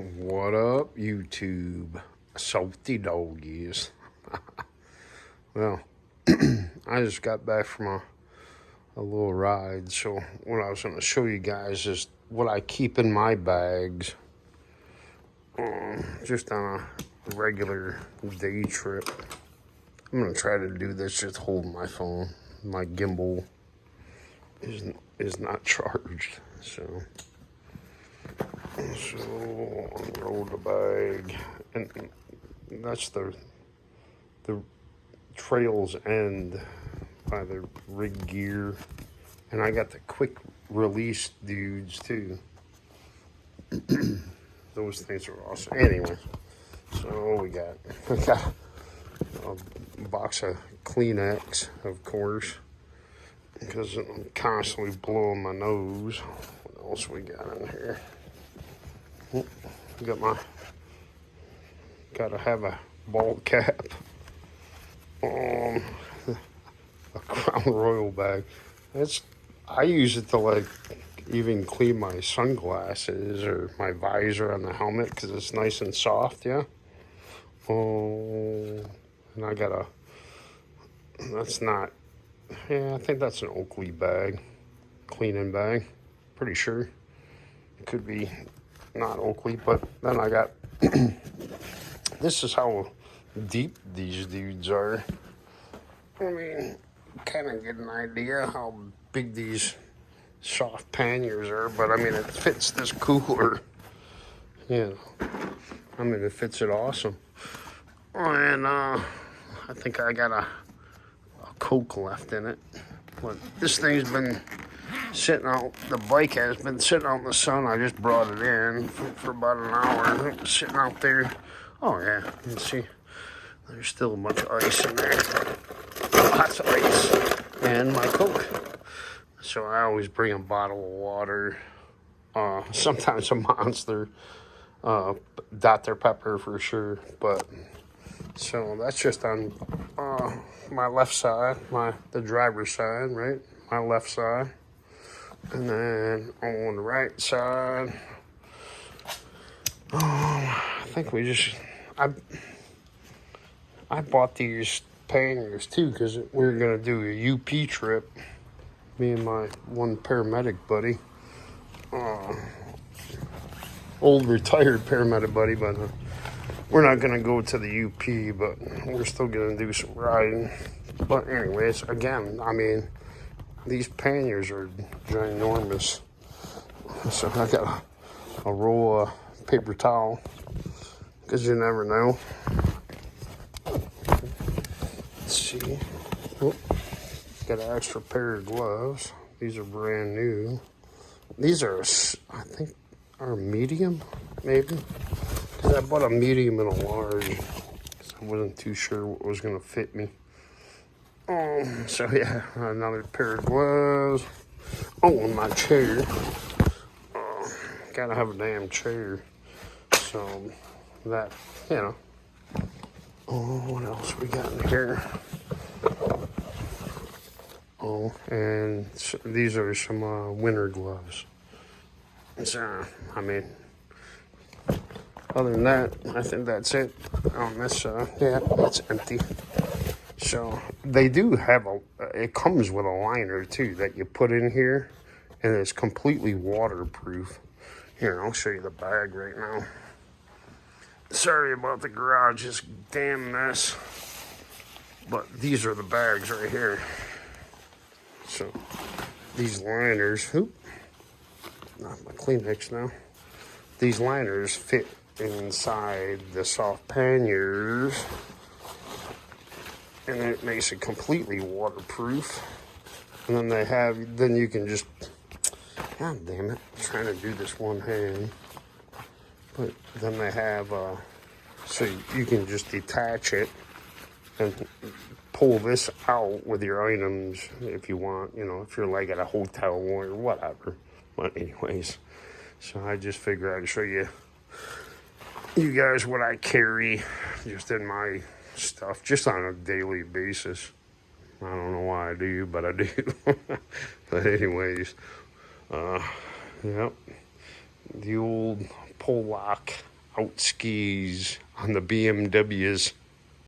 What up, YouTube? Salty doggies. Well, I just got back from a little ride, so what I was going to show you guys is what I keep in my bags just on a regular day trip. I'm going to try to do this just holding my phone. My gimbal is not charged, so unroll the bag, and that's the trails end by the rig gear, and I got the quick release dudes too. Those things are awesome. Anyway, so we got a box of Kleenex, of course, because I'm constantly blowing my nose. What else we got in here? Gotta have a ball cap. A Crown Royal bag. I use it to like even clean my sunglasses or my visor on the helmet because it's nice and soft, yeah. And I got I think that's an Oakley bag, cleaning bag, pretty sure. It could be not Oakley, but then I got, this is how deep these dudes are. I mean, kind of get an idea how big these soft panniers are, but I mean, it fits this cooler. Yeah, I mean, it fits it awesome. And I think I got a Coke left in it. But this thing's been sitting out, the bike has been sitting out in the sun. I just brought it in for about an hour. It was sitting out there. Oh yeah, you can see there's still a bunch of ice in there. Lots of ice. And my Coke. So I always bring a bottle of water. Sometimes a Monster. Dr. Pepper for sure. But so that's just on my left side, the driver's side, right? My left side. And then on the right side, I think I bought these panniers too because we were going to do a UP trip, me and my one paramedic buddy, old retired paramedic buddy, but we're not going to go to the UP, but we're still going to do some riding. But anyways, again, I mean, these panniers are ginormous. So I got a roll of paper towel, because you never know. Let's see. Oh, got an extra pair of gloves. These are brand new. These are, I think, are medium, maybe. Because I bought a medium and a large. So I wasn't too sure what was going to fit me. So yeah, another pair of gloves. Oh, and my chair. Gotta have a damn chair. So that, you know. Oh, what else we got in here? Oh, and these are some winter gloves. So, I mean, other than that, I think that's it on this. Yeah, it's empty. So they do have it comes with a liner too that you put in here, and it's completely waterproof. Here, I'll show you the bag right now. Sorry about the garage, it's a damn mess. But these are the bags right here. So these liners, not my Kleenex now. These liners fit inside the soft panniers, and it makes it completely waterproof. And then you can just, god damn it, I'm trying to do this one hand. But then they have, so you can just detach it and pull this out with your items if you want, you know, if you're like at a hotel or whatever. But anyways, so I just figured I'd show you guys what I carry just in my stuff, just on a daily basis. I don't know why I do, but I do. But anyways, yep, the old pull lock out skis on the BMWs.